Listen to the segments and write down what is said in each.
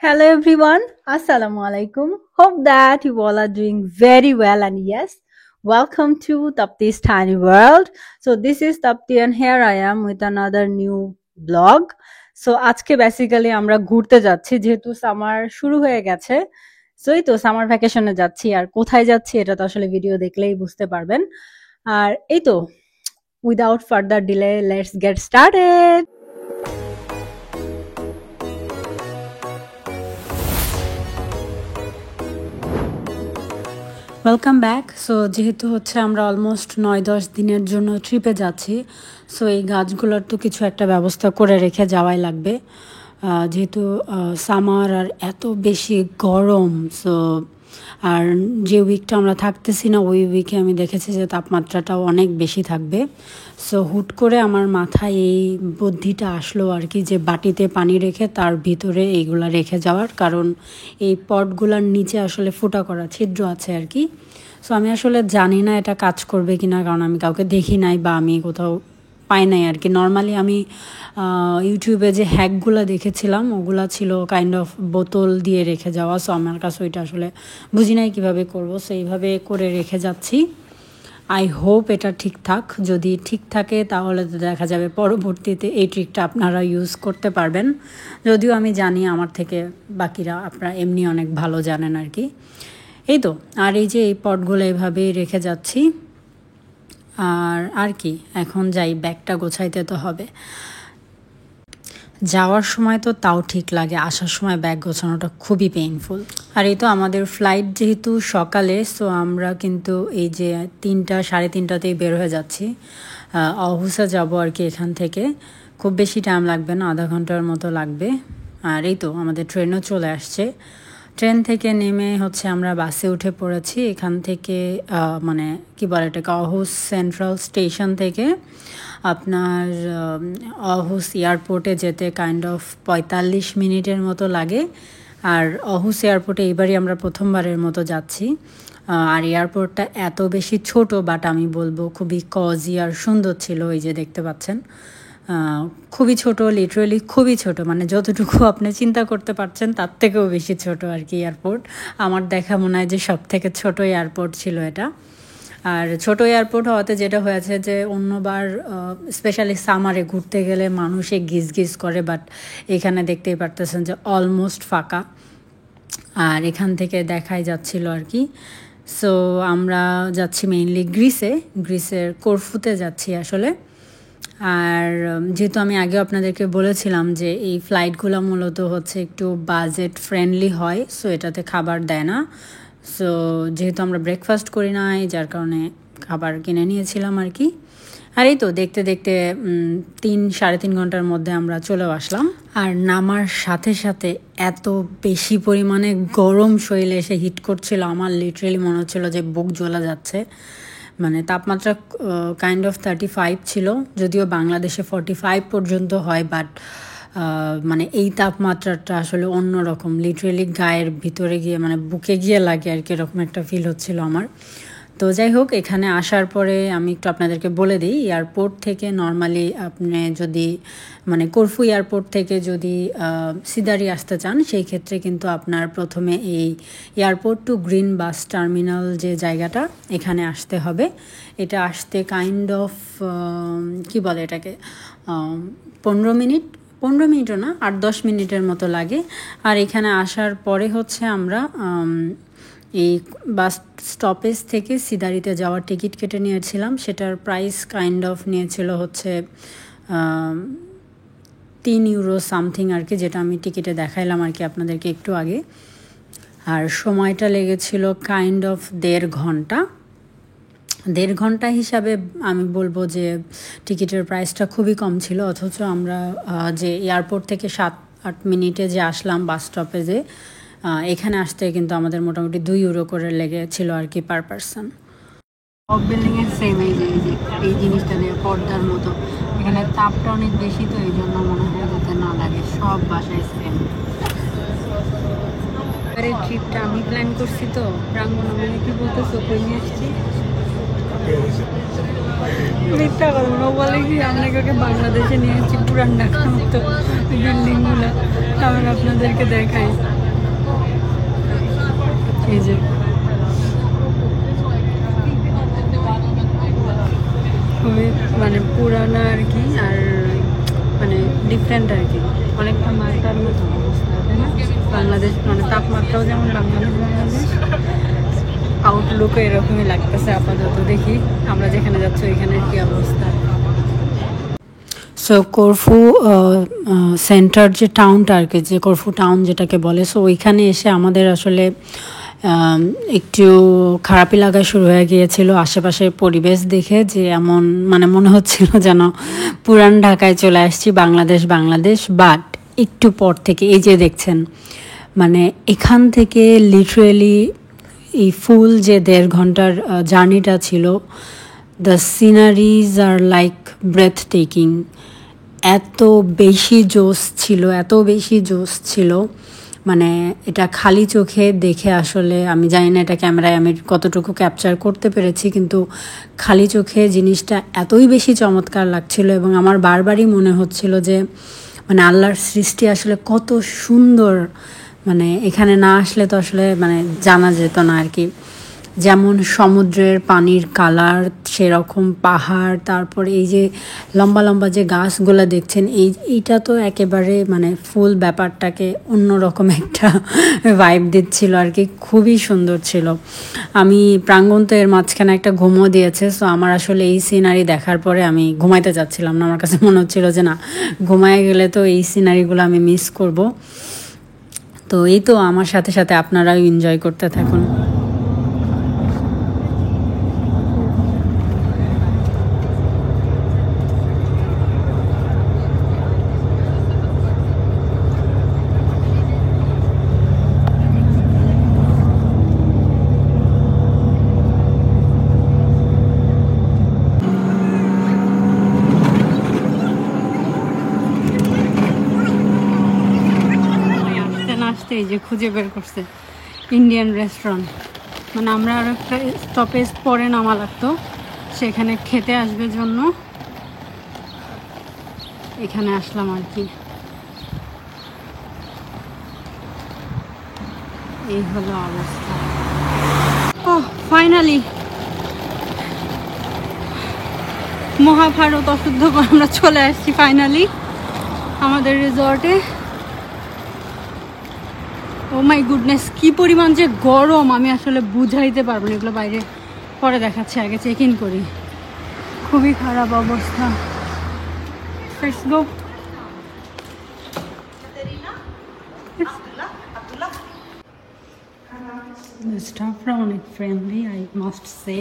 Hello everyone, Assalamu alaikum. Hope that you all are doing very well and yes, welcome to Tapti's Tiny World. So this is Tapti and here I am with another new blog. So আজকে basically আমরা ঘুরতে যাচ্ছি যেহেতু summer শুরু হয়ে গেছে। So এই তো সামার ভ্যাকেশনে যাচ্ছি আর কোথায় যাচ্ছি এটা তো আসলে ভিডিও দেখলেই বুঝতে পারবেন। আর এই তো without further delay let's get started. Welcome back. So যেহেতু হচ্ছে আমরা অলমোস্ট ৯-১০ দিনের জন্য ট্রিপে যাচ্ছি, সো এই গাছগুলোর তো কিছু একটা ব্যবস্থা করে রেখে যাওয়াই লাগবে। যেহেতু সামার আর এত বেশি গরম, সো আর যে উইকটা আমরা থাকতেছি না ওই উইকে আমি দেখেছি যে তাপমাত্রাটাও অনেক বেশি থাকবে। সো হুট করে আমার মাথায় এই বুদ্ধিটা আসলো আর কি, যে বাটিতে পানি রেখে তার ভিতরে এইগুলা রেখে যাওয়ার, কারণ এই পটগুলার নিচে আসলে ফুটা করা ছিদ্র আছে আর কি। সো আমি আসলে জানি না এটা কাজ করবে কিনা, কারণ আমি কাউকে দেখি নাই বা আমি কোথাও পাই নাই আর কি। নর্মালি আমি ইউটিউবে যে হ্যাকগুলো দেখেছিলাম ওগুলা ছিল কাইন্ড অফ বোতল দিয়ে রেখে যাওয়া। সো আমার কাছে ওইটা আসলে বুঝি নাই কীভাবে করবো, সো এইভাবে করে রেখে যাচ্ছি। আই হোপ এটা ঠিকঠাক, যদি ঠিক থাকে তাহলে তো দেখা যাবে পরবর্তীতে এই ট্রিকটা আপনারা ইউজ করতে পারবেন। যদিও আমি জানি আমার থেকে বাকিরা আপনারা এমনি অনেক ভালো জানেন আর কি। এই তো, আর এই যে এই পটগুলো এভাবেই রেখে যাচ্ছি। আর কি, এখন যাই, ব্যাগটা গোছাইতে তো হবে। যাওয়ার সময় তো তাও ঠিক লাগে, আসার সময় ব্যাগ গোছানোটা খুবই পেইনফুল। আর এই তো আমাদের ফ্লাইট যেহেতু সকালে, সো আমরা কিন্তু এই যে ৩টা সাড়ে ৩টাতেই বের হয়ে যাচ্ছি। অহুসা যাব আর কি এখান থেকে। খুব বেশি টাইম লাগবে না, আধা ঘন্টার মতো লাগবে। আর এই তো আমাদের ট্রেনও চলে আসছে। ট্রেন থেকে নেমে হচ্ছে আমরা বাসে উঠে পড়েছি। এখান থেকে মানে কি বলে এটাকে, অহুস সেন্ট্রাল স্টেশন থেকে আপনার অহুস এয়ারপোর্টে যেতে কাইন্ড অফ ৪৫ মিনিটের মতো লাগে। আর অহুস এয়ারপোর্টে এইবারই আমরা প্রথমবারের মতো যাচ্ছি। আর এয়ারপোর্টটা এত বেশি ছোট, বাট আমি বলবো খুবই কজি আর সুন্দর ছিল। এই যে দেখতে পাচ্ছেন, খুবই ছোট, লিটারেলি খুবই ছোট, মানে যতটুকু আপনি চিন্তা করতে পারছেন তার থেকেও বেশি ছোট আর কি এয়ারপোর্ট। আমার দেখা মনে হয় যে সব থেকে ছোট এয়ারপোর্ট ছিল এটা। আর ছোট এয়ারপোর্ট হওয়াতে যেটা হয়েছে যে অন্যবার স্পেশালি সামারে ঘুরতে গেলে মানুষে গিজ গিজ করে, বাট এখানে দেখতেই পারতেছেন যে অলমোস্ট ফাঁকা। আর এখান থেকে দেখাই যাচ্ছিল আর কি। সো আমরা যাচ্ছি মেইনলি গ্রিসের করফুতে যাচ্ছি আসলে। আর যেহেতু আমি আগেও আপনাদেরকে বলেছিলাম যে এই ফ্লাইটগুলো মূলত হচ্ছে একটু বাজেট ফ্রেন্ডলি হয়, সো এটাতে খাবার দেয় না। সো যেহেতু আমরা ব্রেকফাস্ট করি নাই, যার কারণে খাবার কিনে নিয়েছিলাম আর কি। আর এই তো দেখতে দেখতে ৩-৩.৫ ঘন্টার মধ্যে আমরা চলেও আসলাম। আর নামার সাথে সাথে এত বেশি পরিমাণে গরম শরীরে এসে হিট করছিল, আমার লিটারেলি মনে হচ্ছিল যে বুক জ্বলা যাচ্ছে। মানে তাপমাত্রা কাইন্ড অফ 35 ছিল, যদিও বাংলাদেশে 45 পর্যন্ত হয়, বাট মানে এই তাপমাত্রাটা আসলে অন্যরকম, লিটারেলি গায়ের ভিতরে গিয়ে মানে বুকে গিয়ে লাগে আর কি, এরকম একটা ফিল হচ্ছিল আমার। তো যাই হোক, এখানে আসার পরে আমি একটু আপনাদেরকে বলে দিই, এয়ারপোর্ট থেকে নর্মালি আপনি যদি মানে করফু এয়ারপোর্ট থেকে যদি সিদারি আসতে চান, সেই ক্ষেত্রে কিন্তু আপনার প্রথমে এই airport to green bus terminal যে জায়গাটা, এখানে আসতে হবে। এটা আসতে কাইন্ড অফ কি বলে এটাকে 15 মিনিটও না, ৮-১০ মিনিটের মতো লাগে। আর এখানে আসার পরে হচ্ছে আমরা এই বাস স্টপেজ থেকে সিদারিতে যাওয়ার টিকিট কেটে নিয়েছিলাম। সেটার প্রাইস কাইন্ড অফ নিয়েছিল হচ্ছে ৩ ইউরো সামথিং আর কি, যেটা আমি টিকিটে দেখাইলাম আর কি আপনাদেরকে একটু আগে। আর সময়টা লেগেছিল কাইন্ড অফ ১.৫ ঘন্টা। ১.৫ ঘন্টা হিসাবে আমি বলবো যে টিকিটের প্রাইসটা খুবই কম ছিল, অথচ আমরা যে এয়ারপোর্ট থেকে ৭-৮ মিনিটে যে আসলাম বাস স্টপেজে, এখানে আসতে কিন্তু আমাদের মোটামুটি ২ ইউরো করে লেগেছিল আর কি পার পারসন। সব বিল্ডিংয়ের সেম এই জিনিসটা দিয়ে পর্দার মতো, এখানে তাপটা অনেক বেশি, তো এই জন্য মনে হয় যাতে না লাগে, সব বাসায় সেম। এবারে ট্রিপটা আমি প্ল্যান করছি, তো প্রাঙ্গণ কি বলতেছো, কই নিয়ে আসছি মিথ্যা কথা না, বলে কি আপনাকে বাংলাদেশে নিয়ে এসেছি পুরান ঢাকার মতো বিল্ডিংগুলো, আমি আপনাদেরকে দেখাই। এই যে খুবই মানে পুরানা আর কি, আর মানে ডিফারেন্ট আর কি, অনেকটা মালটার মতো অবস্থা, তাই না? বাংলাদেশ মানে তাপমাত্রাও যেমন বাংলাদেশ, আউটলুকও এরকমই লাগতেছে আপাতত। দেখি আমরা যেখানে যাচ্ছি ওইখানের কি অবস্থা। সো করফু সেন্টার যে টাউনটা আর কি, যে করফু টাউন যেটাকে বলে, সো ওইখানে এসে আমাদের আসলে একটু খারাপই লাগা শুরু হয়ে গিয়েছিল আশেপাশের পরিবেশ দেখে, যে এমন মানে মনে হচ্ছিল যেন পুরান ঢাকায় চলে আসছি, বাংলাদেশ। বাট একটু পর থেকে এই যে দেখছেন, মানে এখান থেকে লিটারেলি এই ফুল যে 1.5 ঘন্টার জার্নিটা ছিল, the sceneries are like breathtaking. এত বেশি জোশ ছিল, মানে এটা খালি চোখে দেখে আসলে আমি জানি না এটা ক্যামেরায় আমি কতটুকু ক্যাপচার করতে পেরেছি, কিন্তু খালি চোখে জিনিসটা এতই বেশি চমৎকার লাগছিল এবং আমার বারবারই মনে হচ্ছিল যে মানে আল্লাহর সৃষ্টি আসলে কত সুন্দর, মানে এখানে না আসলে তো আসলে মানে জানা যেত না আর কি। যেমন সমুদ্রের পানির কালার, সেরকম পাহাড়, তারপরে এই যে লম্বা লম্বা যে গাছগুলো দেখছেন, এইটা তো একেবারে মানে ফুল ব্যাপারটাকে অন্যরকম একটা ভাইব দিচ্ছিল আর কি, খুবই সুন্দর ছিল। আমি প্রাঙ্গণ তো এর মাঝখানে একটা ঘুমও দিয়েছে, সো আমার আসলে এই সিনারি দেখার পরে আমি ঘুমাইতে যাচ্ছিলাম না, আমার কাছে মনে হচ্ছিল যে না, ঘুমায় গেলে তো এই সিনারিগুলো আমি মিস করব। তো এই তো আমার সাথে সাথে আপনারাও এনজয় করতে থাকুন। এই যে খুঁজে বের করছে ইন্ডিয়ান রেস্টুরেন্ট, মানে আমরা আর একটা স্টপেজ পরে নামা লাগতো, সেখানে খেতে আসবে জন্য এখানে আসলাম আর কি। এই হলো অবস্থা। ও ফাইনালি মহাভারত অশুদ্ধ করে আমরা চলে আসছি ফাইনালি আমাদের রিসর্টে। ও মাই গুডনেস, কি পরিমাণ যে গরম আমি আসলে বুঝাইতে পারবো না, এগুলো বাইরে পরে দেখাচ্ছি, আগে চেক ইন করি। খুবই খারাপ অবস্থা। Let's go. স্টাফরা অনেক ফ্রেন্ডলি, আই মাস্ট সে।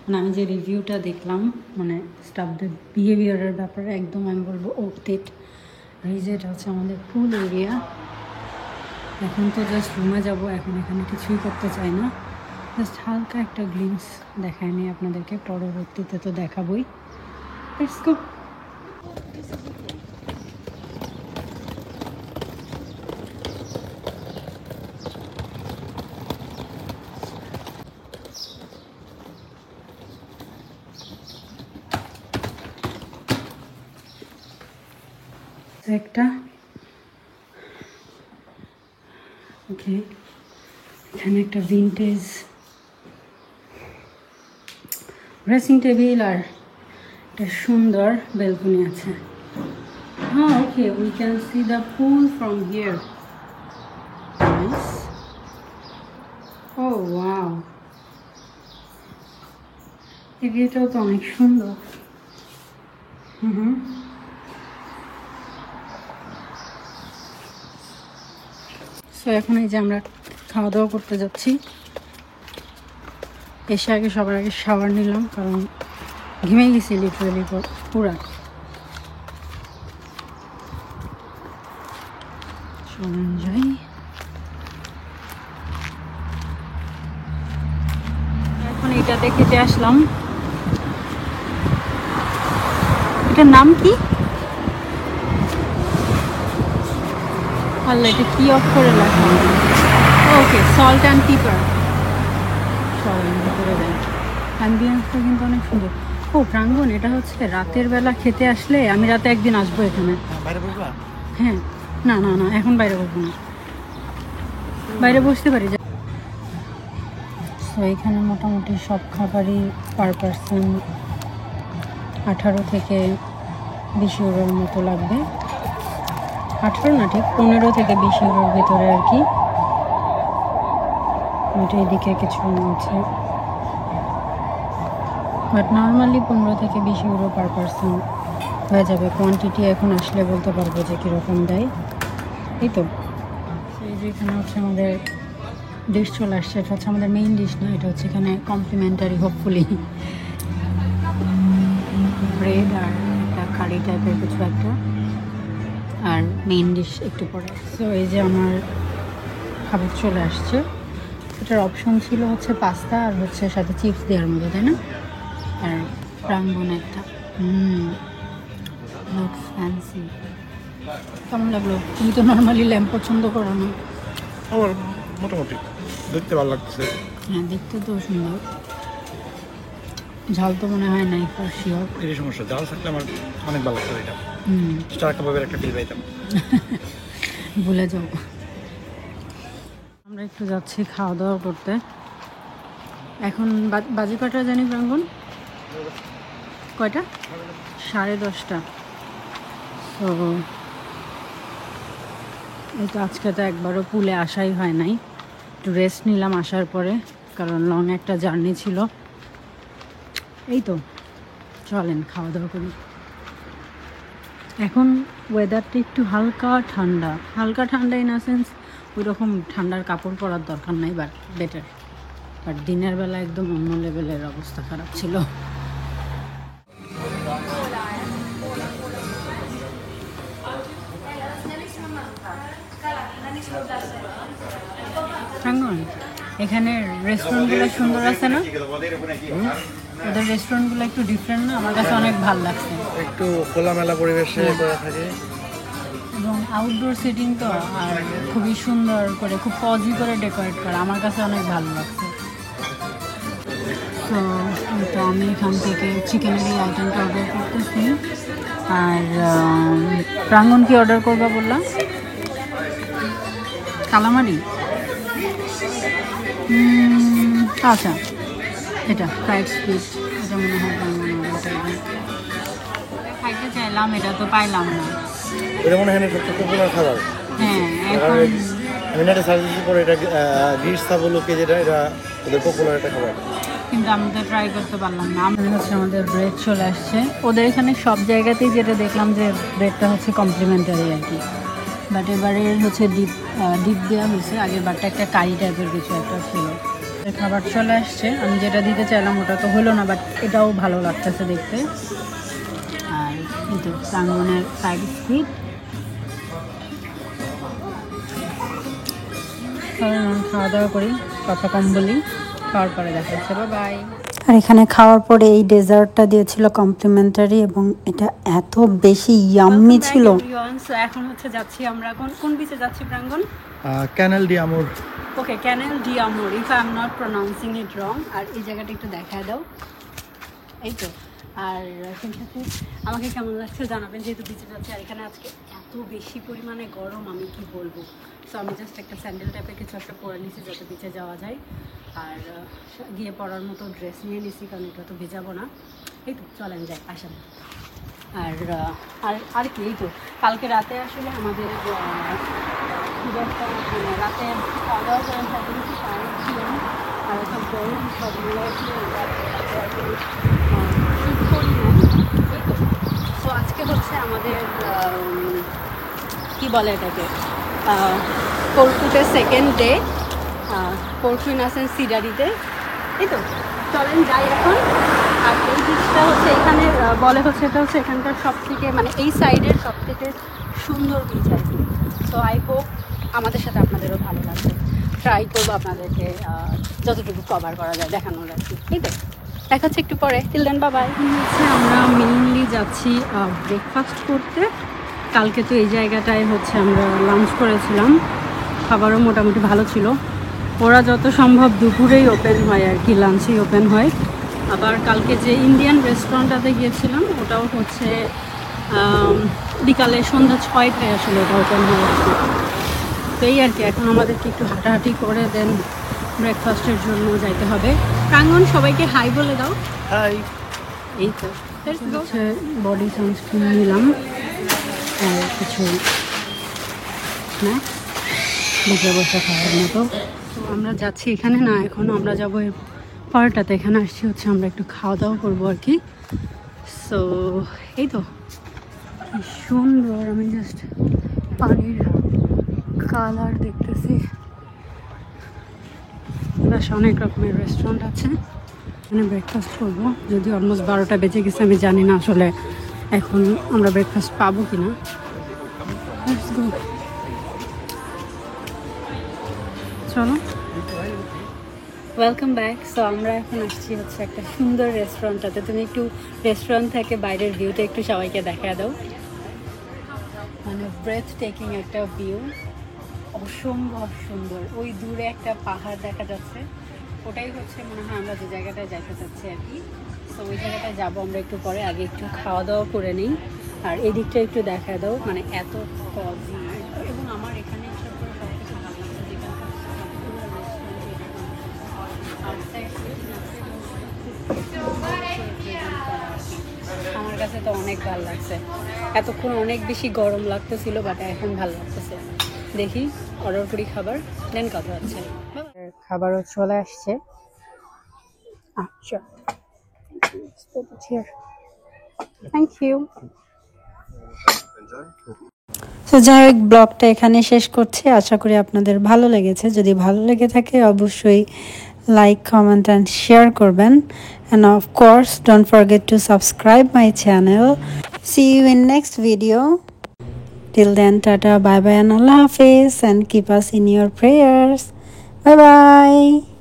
মানে আমি যে রিভিউটা দেখলাম, মানে স্টাফদের বিহেভিয়ারের ব্যাপারে একদম আমি বলবো অর্থিত। রিজেট আছে আমাদের ফুল এরিয়া। এখন তো জাস্ট রুমে যাব, এখন এখানে কিছুই করতে চাই না, জাস্ট হালকা একটা গ্লিমস দেখায় নিই আপনাদেরকে, পরবর্তীতে তো দেখাবই। Let's go. একটা ওকে, এখানে একটা ভিন্টেজ ড্রেসিং টেবিল আর একটা সুন্দর বেলকনি আছে। হ্যাঁ okay, we can see the pool from here. Nice. ও ওয়াও, এটাও তো অনেক সুন্দর। সো এখন এই যে আমরা খাওয়া দাওয়া করতে যাচ্ছি। এসে আগে সবার আগে শাওয়ার নিলাম, কারণ ঘেমে গেছি লিটারালি পুরা। যাই, এখন এটাতে খেতে আসলাম। এটার নাম কি? আল্লাহ, এটা কি অফ করে লেখা? ওকে, সল্ট অ্যান্ড পেপার। সরি, করে দেন। অ্যাম্বিয়েন্সটা কিন্তু অনেক সুন্দর। ও প্রাঙ্গণ, এটা হচ্ছে রাতের বেলা খেতে আসলে, আমি রাতে একদিন আসবো এখানে। বাইরে বসবা? হ্যাঁ, না না না, এখন বাইরে বসবো না, বাইরে বসতে পারি। তো এখানে মোটামুটি সব খাবারই পার পারসন 18 থেকে 20 ইউরোর মতো লাগবে। 18 না, ঠিক 15 থেকে 20 ইউরোর ভিতরে আর কি। এদিকে কিছু আছে, বাট নর্মালি 15 থেকে 20 ইউরো পার পারসন হয়ে যাবে। কোয়ান্টিটি এখন আসলে বলতে পারবো যে কীরকম দেয়। এই তো এই যে এখানে হচ্ছে আমাদের ডিশ চলে আসছে। এটা হচ্ছে আমাদের মেইন ডিশ না, এটা হচ্ছে এখানে কমপ্লিমেন্টারি হোপফুলি। ব্রেড আর একটা কারি টাইপের কিছু একটা, আর মেইন ডিশ একটু পরে। সো এই যে আমার খাবার চলে আসছে। এটার অপশন ছিল হচ্ছে পাস্তা আর হচ্ছে সাথে চিপস দেওয়ার মতো, তাই না? আর প্রাঙ্গণ একটা লুকস ফ্যান্সি। কেমন লাগলো? তুমি তো নর্মালি ল্যাম্প পছন্দ করো না। আমার মোটামুটি দেখতে ভালো লাগছে। হ্যাঁ, দেখতে তো সুন্দর। ঝাল তো মনে হয় নাই ফর শিওর। এই সমস্যা, ঝাল থাকলে আমার অনেক ভালো লাগতো। এটা স্টার কাবাবের একটা ফিল পাইতাম। ভুলে যাও। আমরা একটু যাচ্ছি খাওয়া দাওয়া করতে। এখন বাজে কটা জানি প্রাঙ্গণ? কয়টা? 10:30। তো এই তো আজকে তো একবারও পুলে আসাই হয় নাই, একটু রেস্ট নিলাম আসার পরে, কারণ লং একটা জার্নি ছিল। এই তো চলেন খাওয়া দাওয়া করি। এখন ওয়েদারটা একটু হালকা ঠান্ডা, হালকা ঠান্ডা ইন আ সেন্স ওই রকম ঠান্ডার কাপড় পরার দরকার নাই, বাট বেটার। বাট দিনের বেলা একদম অন্য লেভেলের অবস্থা খারাপ ছিল। এখানে রেস্টুরেন্টগুলো সুন্দর আছে না? ওদের রেস্টুরেন্টগুলো একটু ডিফারেন্ট না? আমার কাছে অনেক ভালো লাগছে। একটু খোলামেলা পরিবেশে করা থাকে এবং আউটডোর সেটিং তো, আর খুবই সুন্দর করে, খুব পজি করে ডেকোরেট করা, আমার কাছে অনেক ভালো লাগছে। তো আমি এখান থেকে চিকেনের এই আইটেমটা অর্ডার করতেছি। আর প্রাঙ্গণ কি অর্ডার করবা বললাম? কালামারি। আচ্ছা, এটা ফ্রাইড স্কুইড, এটা মনে হয় খাইতে চাইলাম, এটা তো পাইলাম না। এটা মনে হয় সবচেয়ে পপুলার খাবার। হ্যাঁ, এখন আমি নেটে সার্চ দিয়েছি পরে, এটা গ্রিস সাবুলোকে, যেটা এটা ওদের পপুলার একটা খাবার, কিন্তু আমি তো ট্রাই করতে পারলাম না। হচ্ছে আমাদের ব্রেড চলে আসছে। ওদের এখানে সব জায়গাতেই যেটা দেখলাম যে ব্রেডটা হচ্ছে কমপ্লিমেন্টারি আর কি, বাট এবারে হচ্ছে ডিপ দেওয়া হয়েছে। আগের বারটা একটা কারি টাইপের কিছু একটা ছিল। খাবার চলে আসছে, আমি যেটা দিতে চাইলাম ওটা তো হলো না, বাট এটাও ভালো লাগতেছে দেখতে। আর এই তো প্রাঙ্গণের ফ্রাইড স্কুইড। খাওয়া দাওয়া করি, কথা কম বলি, খাওয়ার পরে দেখা যাচ্ছে। বাই। আর এখানে খাওয়ার পরে এই ডেজার্টটা দিয়েছিল কমপ্লিমেন্টারি, এবং এটা এত বেশি ইয়াম্মি ছিল। এখন হচ্ছে যাচ্ছি আমরা, কোন বিচে যাচ্ছি প্রাঙ্গণ? Canal de Amour. Okay, Canal de Amour, if I am not pronouncing it wrong. আর এই জায়গাটা একটু দেখায় দাও। এই তো। আর সেই সাথে আমাকে কেমন লাগছে জানাবেন, যেহেতু বিচে যাচ্ছি। আর এখানে আজকে এত বেশি পরিমাণে গরম, আমি কি বলবো। সো আমি জাস্ট একটা স্যান্ডেল টাইপের কিছু একটা পরে নিয়েছি যাতে বিচে যাওয়া যায়। আর গিয়ে পরার মতো ড্রেস নিয়ে নিয়েছি, কারণ এটা তো ভেজাবো না। এই তো চলেন যাই, আসেন। আর আর কি, এই তো কালকে রাতে আসলে আমাদের রাতে খাওয়া দাওয়া করে থাকে ছিল, আর সব গরম সবগুলো তো আজকে হচ্ছে আমাদের কি বলে এটাকে, কোরকুটের সেকেন্ড ডে, কোরকু ইন আসেন সিডারিতে। এই তো চলেন যাই এখন। আর এই বীজটা হচ্ছে এখানে বলে হচ্ছে, এটা হচ্ছে এখানকার সব থেকে, মানে এই সাইডের সব থেকে সুন্দর বীজ আর কি। তো আই হোপ আমাদের সাথে আপনাদেরও ভালো লাগবে। ট্রাই করবো আপনাদেরকে যতটুকু কভার করা যায় দেখানোর আর কি। এই তো দেখা হচ্ছে একটু পরে। Till then bye bye. হচ্ছে আমরা মেইনলি যাচ্ছি ব্রেকফাস্ট করতে। কালকে তো এই জায়গাটায় হচ্ছে আমরা লাঞ্চ করেছিলাম, খাবারও মোটামুটি ভালো ছিল। ওরা যত সম্ভব দুপুরেই ওপেন হয় আর কি, লাঞ্চেই ওপেন হয়। আবার কালকে যে ইন্ডিয়ান রেস্টুরেন্টটাতে গিয়েছিলাম ওটাও হচ্ছে বিকালে সন্ধ্যা 6টায় আসলে ওটা ওপেন হয়েছে। তো এই আর কি, এখন আমাদেরকে একটু হাঁটাহাঁটি করে দেন ব্রেকফাস্টের জন্য যাইতে হবে। প্রাঙ্গণ, সবাইকে হাই বলে দাও। হাই। এই তো হচ্ছে বডি সানস্ক্রিন নিলাম আর কিছু স্ন্যাক্স বসে বসে খাওয়ার মতো। তো আমরা যাচ্ছি এখানে না, এখন আমরা যাবো পার্কটাতে। এখানে আসছি হচ্ছে আমরা একটু খাওয়া দাওয়া করবো আর কি। সো এই তো কি সুন্দর, আমি জাস্ট পানির কালার দেখতেছি। বেশ অনেক রকমের রেস্টুরেন্ট আছে, এখানে ব্রেকফাস্ট করবো। যদি অলমোস্ট 12টা বেজে গেছে, আমি জানি না আসলে এখন আমরা ব্রেকফাস্ট পাবো কিনা। চলো, ওয়েলকাম ব্যাক। সো আমরা এখন আসছি হচ্ছে একটা সুন্দর রেস্টুরেন্টটাতে। তুমি একটু রেস্টুরেন্ট থেকে বাইরের ভিউটা একটু সবাইকে দেখা দাও। মানে ব্রেথ টেকিং একটা ভিউ, অসম্ভব সুন্দর। ওই দূরে একটা পাহাড় দেখা যাচ্ছে, ওটাই হচ্ছে মনে হয় আমরা যে জায়গাটায় যাইতে চাচ্ছি আর কি। তো ওই জায়গাটায় যাবো আমরা একটু পরে। আগে একটু খাওয়া দাওয়া করে নিই। আর এই দিকটা একটু দেখা দাও, মানে এত কজি। এবং আমার এখানে সব কিছু ভালো লাগছে, যেখানকার আমার কাছে তো অনেক ভালো লাগছে। এতক্ষণ অনেক বেশি গরম লাগতেছিল, বাট এখন ভালো লাগতেছে। দেখি অর্ডার করি খাবার, দেন কথা হচ্ছে। খাবারও চলে আসছে। আচ্ছা, থ্যাংক ইউ। তো যাই হোক, ব্লগটা এখানে শেষ করছি। আশা করি আপনাদের ভালো লেগেছে। যদি ভালো লেগে থাকে অবশ্যই লাইক, কমেন্ট অ্যান্ড শেয়ার করবেন। And of course, don't forget to subscribe my channel. See you in next video. Till then, tata, bye bye and Allah Hafiz, and keep us in your prayers. Bye bye.